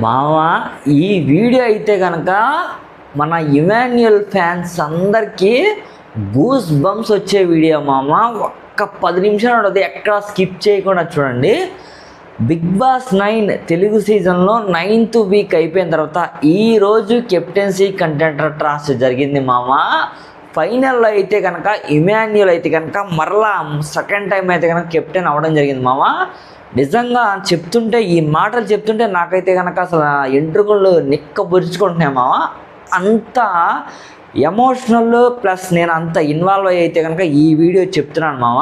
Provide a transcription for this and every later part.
మావా ఈ వీడియో అయితే కనుక మన ఇమాన్యుయల్ ఫ్యాన్స్ అందరికీ గూస్ బంప్స్ వచ్చే వీడియో మామ. ఒక్క 10 నిమిషాలు ఉంటుంది, ఎక్కడ స్కిప్ చేయకుండా చూడండి. బిగ్ బాస్ 9 తెలుగు సీజన్లో 9th వీక్ అయిపోయిన తర్వాత ఈరోజు కెప్టెన్సీ కంటెండర్ టాస్క్ జరిగింది మామ. ఫైనల్లో అయితే కనుక ఇమాన్యుయల్ అయితే కనుక మరలా సెకండ్ టైం అయితే కనుక కెప్టెన్ అవ్వడం జరిగింది మామ. నిజంగా చెప్తుంటే ఈ మాటలు చెప్తుంటే నాకైతే కనుక అసలు ఎంట్రుకలు నిక్కబురుచుకుంటున్నాయి మామ. అంత ఎమోషనల్ ప్లస్ నేను అంత ఇన్వాల్వ్ అయితే కనుక ఈ వీడియో చెప్తున్నాను మామ.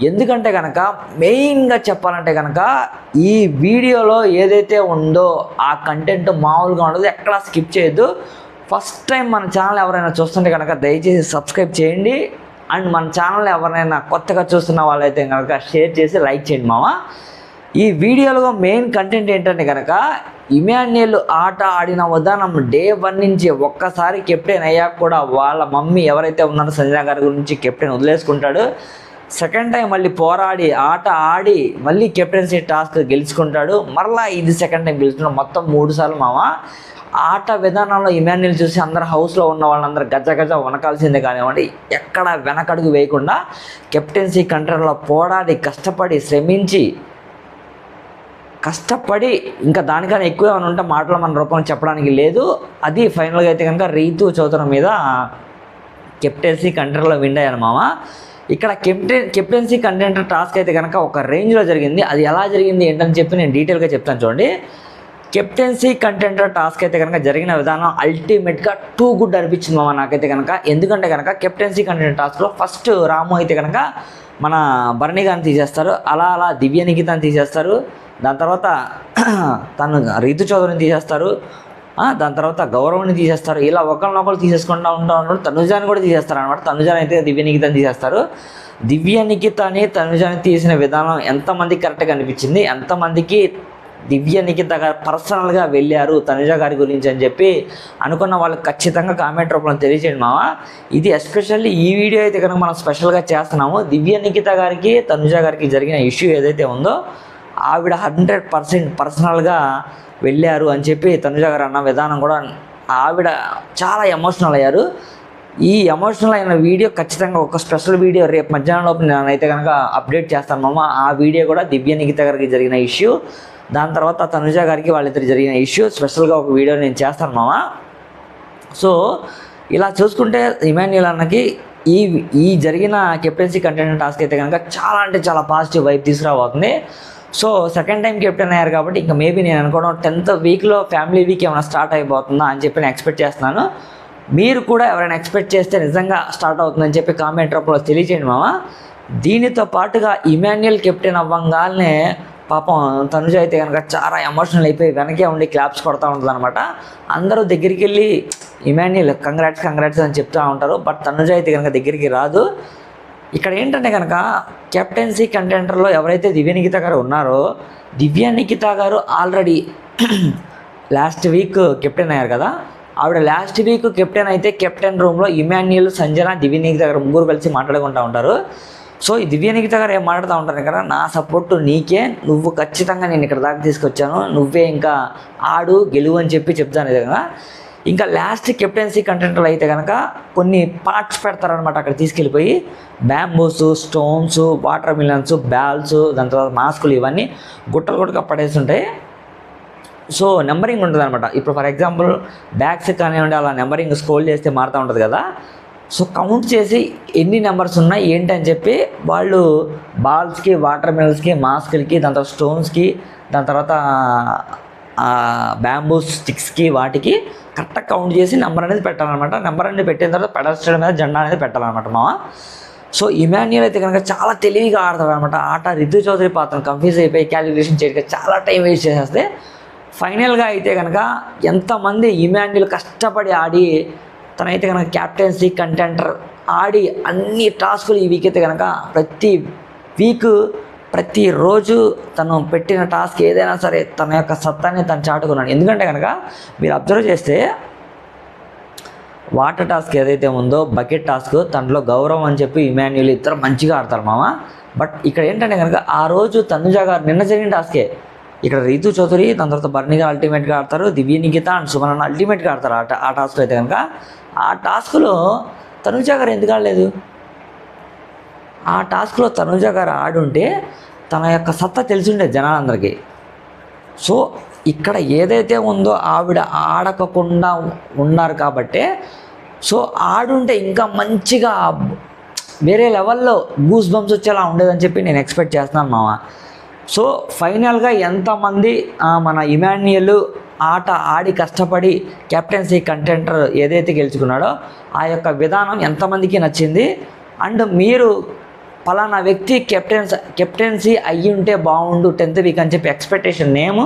ఎందుకంటే కనుక మెయిన్గా చెప్పాలంటే కనుక ఈ వీడియోలో ఏదైతే ఉందో ఆ కంటెంట్ మామూలుగా ఉండదు, ఎక్కడా స్కిప్ చేయొద్దు. ఫస్ట్ టైం మన ఛానల్ ఎవరైనా చూస్తుంటే కనుక దయచేసి సబ్స్క్రైబ్ చేయండి. అండ్ మన ఛానల్ ఎవరైనా కొత్తగా చూస్తున్న వాళ్ళైతే కనుక షేర్ చేసి లైక్ చేయండి మామ. ఈ వీడియోలో మెయిన్ కంటెంట్ ఏంటంటే కనుక ఇమాన్యుయల్ ఆట ఆడిన విధానం డే 1 నుంచి ఒక్కసారి కెప్టెన్ అయ్యాక కూడా వాళ్ళ మమ్మీ ఎవరైతే ఉన్నారో సంజన గారి గురించి కెప్టెన్ వదిలేసుకుంటాడు. సెకండ్ టైం మళ్ళీ పోరాడి ఆట ఆడి మళ్ళీ కెప్టెన్సీ టాస్క్ గెలుచుకుంటాడు. మరలా ఇది సెకండ్ టైం గెలుచుకున్నాడు. మొత్తం 3 సార్లు మామ. ఆట విధానంలో ఇమాన్యుయల్ చూసి అందరు హౌస్లో ఉన్న వాళ్ళందరూ గజ గజ వనకాల్సిందే కానివ్వండి, ఎక్కడ వెనకడుగు వేయకుండా కెప్టెన్సీ కంట్రోల్లో పోరాడి కష్టపడి శ్రమించి ఇంకా దానికన్నా ఎక్కువ ఏమైనా ఉంటే మాటలు మన రూపంలో చెప్పడానికి లేదు. అది ఫైనల్గా అయితే కనుక రీతు చౌదరి మీద కెప్టెన్సీ కంట్రోల్లో విన్ అయ్యాను మామ. ఇక్కడ కెప్టెన్సీ కంటెండర్ టాస్క్ అయితే కనుక ఒక రేంజ్లో జరిగింది. అది ఎలా జరిగింది ఏంటని చెప్పి నేను డీటెయిల్గా చెప్తాను చూడండి. కెప్టెన్సీ కంటెండర్ టాస్క్ అయితే కనుక జరిగిన విధానం అల్టిమేట్గా టూ గుడ్ అనిపించింది మామ నాకైతే కనుక. ఎందుకంటే కనుక కెప్టెన్సీ కంటెండర్ టాస్క్లో ఫస్ట్ రాము అయితే కనుక మన భరణి గారిని తీసేస్తారు, అలా దివ్య నిఖితాన్ని తీసేస్తారు, దాని తర్వాత తను రీతు చౌదరిని తీసేస్తారు, దాని తర్వాత గౌరవ్ని తీసేస్తారు. ఇలా ఒకరినొకరు తీసేసుకుంటూ ఉంటారు. తనుజాని కూడా తీసేస్తారు అనమాట. తనుజాని అయితే దివ్య నిఖితాన్ని తీసేస్తారు. దివ్య నిఖితాన్ని తనుజాని తీసిన విధానం ఎంతమందికి కరెక్ట్గా అనిపించింది, ఎంతమందికి దివ్య నిఖిత గారు పర్సనల్గా వెళ్ళారు తనుజ గారి గురించి అని చెప్పి అనుకున్న వాళ్ళకి ఖచ్చితంగా కామెంట్ రూపంలో తెలియచేయండి మామ. ఇది ఎస్పెషల్లీ ఈ వీడియో అయితే కనుక మనం స్పెషల్గా చేస్తున్నాము. దివ్య నిఖిత గారికి తనుజ గారికి జరిగిన ఇష్యూ ఏదైతే ఉందో ఆవిడ 100% పర్సనల్గా వెళ్ళారు అని చెప్పి తనుజ గారు అన్న విధానం కూడా ఆవిడ చాలా ఎమోషనల్ అయ్యారు. ఈ ఎమోషనల్ అయిన వీడియో ఖచ్చితంగా ఒక స్పెషల్ వీడియో రేపు మధ్యాహ్నం లోపు నేనైతే కనుక అప్డేట్ చేస్తాను మామ. ఆ వీడియో కూడా దివ్య నిఖిత గారికి జరిగిన ఇష్యూ, దాని తర్వాత తనుజ గారికి వాళ్ళిద్దరు జరిగిన ఇష్యూ స్పెషల్గా ఒక వీడియో నేను చేస్తాను మామ. సో ఇలా చూసుకుంటే ఇమాన్యుయల్ అన్నకి ఈ జరిగిన కెప్టెన్సీ కంటెండర్ టాస్క్ అయితే కనుక చాలా అంటే చాలా పాజిటివ్ వైబ్ తీసుకురాబోతుంది. సో సెకండ్ టైం కెప్టెన్ అయ్యారు కాబట్టి ఇంకా మేబీ నేను అనుకోవడం 10th వీక్లో ఫ్యామిలీ వీక్ ఏమైనా స్టార్ట్ అయిపోతుందా అని చెప్పి నేను ఎక్స్పెక్ట్ చేస్తున్నాను. మీరు కూడా ఎవరైనా ఎక్స్పెక్ట్ చేస్తే నిజంగా స్టార్ట్ అవుతుందని చెప్పి కామెంట్ రూపంలో తెలియచేయండి మామ. దీనితో పాటుగా ఇమాన్యుయల్ కెప్టెన్ అవ్వంగానే పాపం తనుజ అయితే కనుక చాలా ఎమోషనల్ అయిపోయి వెనకే ఉండి క్లాప్స్ కొడతా ఉంటుంది అనమాట. అందరూ దగ్గరికి వెళ్ళి ఇమాన్యుయల్ కంగ్రాట్స్ అని చెప్తూ ఉంటారు. బట్ తనుజ అయితే కనుక దగ్గరికి రాదు. ఇక్కడ ఏంటంటే కనుక కెప్టెన్సీ కంటెండర్లో ఎవరైతే దివ్య నిఖిత గారు ఉన్నారో దివ్య నిఖిత గారు ఆల్రెడీ లాస్ట్ వీక్ కెప్టెన్ అయ్యారు కదా. ఆవిడ లాస్ట్ వీక్ కెప్టెన్ అయితే కెప్టెన్ రూమ్లో ఇమాన్యుయల్, సంజన, దివ్య నిఖిత గారు ముగ్గురు కలిసి మాట్లాడుకుంటూ ఉంటారు. సో ఈ దివ్య నిఖిత గారు ఏం మాట్లాడుతూ ఉంటారు కదా, నా సపోర్టు నీకే, నువ్వు ఖచ్చితంగా నేను ఇక్కడ దాకా తీసుకొచ్చాను, నువ్వే ఇంకా ఆడు గెలువు అని చెప్పి చెప్తాను కదా. ఇంకా లాస్ట్ కెప్టెన్సీ కంటెంటర్లు అయితే కనుక కొన్ని పార్ట్స్ పెడతారనమాట. అక్కడ తీసుకెళ్ళిపోయి బ్యాంబూస్, స్టోన్స్, వాటర్ మిలన్స్, బ్యాల్స్, దాని తర్వాత మాస్కులు ఇవన్నీ గుట్టలుగా పడేసి ఉంటాయి. సో నెంబరింగ్ ఉంటుంది అనమాట. ఇప్పుడు ఫర్ ఎగ్జాంపుల్ బ్యాగ్స్ కానివ్వండి, అలా నెంబరింగ్ స్క్రోల్ చేస్తే మారుతూ ఉంటుంది కదా. సో కౌంట్ చేసి ఎన్ని నెంబర్స్ ఉన్నాయి ఏంటి అని చెప్పి వాళ్ళు బాల్స్కి, వాటర్ మిలన్స్కి, మాస్కులకి, దాని తర్వాత స్టోన్స్కి, దాని తర్వాత బ్యాంబూ స్టిక్స్కి వాటికి కరెక్ట్గా కౌంట్ చేసి నెంబర్ అనేది పెట్టాలన్నమాట. నెంబర్ అనేది పెట్టిన తర్వాత పెడస్టల్ మీద జెండా అనేది పెట్టాలన్నమాట మామ. సో ఇమాన్యుయల్ అయితే కనుక చాలా తెలివిగా ఆడతాడు అనమాట ఆట. రితు చౌదరి పాత్ర కన్ఫ్యూజ్ అయిపోయి క్యాలిక్యులేషన్ చేయడానికి చాలా టైం వేస్ట్ చేసేస్తే ఫైనల్గా అయితే కనుక ఎంతమంది ఇమాన్యుయల్ కష్టపడి ఆడి తనైతే కనుక క్యాప్టెన్సీ కంటెండర్ ఆడి అన్ని టాస్కులు ఈ వీక్ అయితే కనుక ప్రతి వీక్ ప్రతిరోజు తను పెట్టిన టాస్క్ ఏదైనా సరే తన యొక్క సత్తాన్ని తను చాటుకున్నాడు. ఎందుకంటే కనుక మీరు అబ్జర్వ్ చేస్తే వాటర్ టాస్క్ ఏదైతే ఉందో బకెట్ టాస్క్, దాంట్లో గౌరవం అని చెప్పి ఇమాన్యుయల్ ఇద్దరు మంచిగా ఆడతారు మామ. బట్ ఇక్కడ ఏంటంటే కనుక ఆ రోజు తనుజ గారు నిన్న జరిగిన టాస్కే ఇక్కడ రీతు చౌదరి, దాని తర్వాత బర్నిగా అల్టిమేట్గా ఆడతారు, దివ్య నిఖిత అండ్ సుమన్ అల్టిమేట్గా ఆడతారు ఆ టాస్క్లో అయితే కనుక. ఆ టాస్క్లో తనుజ గారు ఎందుకు ఆడలేదు? ఆ టాస్క్లో తనుజ గారు ఆడుంటే తన యొక్క సత్తా తెలిసి ఉండేది జనాలందరికీ. సో ఇక్కడ ఏదైతే ఉందో ఆవిడ ఆడకుండా ఉన్నారు కాబట్టే, సో ఆడుంటే ఇంకా మంచిగా వేరే లెవెల్లో గూస్ బంప్స్ వచ్చేలా ఉండేదని చెప్పి నేను ఎక్స్పెక్ట్ చేస్తున్నాను మామ. సో ఫైనల్గా ఎంతమంది మన ఇమాన్యుయల్ ఆట ఆడి కష్టపడి కెప్టెన్సీ కంటెంటర్ ఏదైతే గెలుచుకున్నాడో ఆ యొక్క విధానం ఎంతమందికి నచ్చింది, అండ్ మీరు పలానా వ్యక్తి కెప్టెన్సీ అయ్యి ఉంటే బాగుండు 10th వీక్ అని చెప్పి ఎక్స్పెక్టేషన్ నేమ్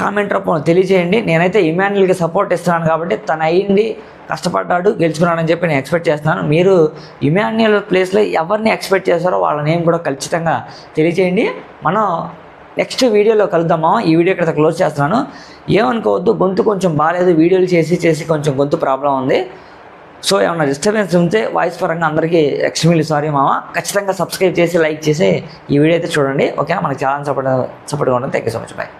కామెంట్ రూపంలో తెలియజేయండి. నేనైతే ఇమాన్యుయల్కి సపోర్ట్ ఇస్తున్నాను కాబట్టి తను అయ్యింది కష్టపడ్డాడు గెలుచుకున్నాడని చెప్పి నేను ఎక్స్పెక్ట్ చేస్తున్నాను. మీరు ఇమాన్యుయల్ ప్లేస్లో ఎవరిని ఎక్స్పెక్ట్ చేస్తారో వాళ్ళ నేమ్ కూడా ఖచ్చితంగా తెలియజేయండి. మనం నెక్స్ట్ వీడియోలో కలుద్దామా. ఈ వీడియో ఇక్కడ క్లోజ్ చేస్తున్నాను. ఏమనుకోవద్దు, గొంతు కొంచెం బాగాలేదు, వీడియోలు చేసి కొంచెం గొంతు ప్రాబ్లం ఉంది. సో ఏమన్నా డిస్టర్బెన్స్ ఉంటే వాయిస్ పరంగా అందరికీ ఎక్స్ట్రీమ్లీ సారీ మామ. ఖచ్చితంగా సబ్స్క్రైబ్ చేసి లైక్ చేసి ఈ వీడియో అయితే చూడండి. ఓకేనా? మనకి చాలా సపోర్ట్గా ఉంటుంది. Thank you so much. Bye.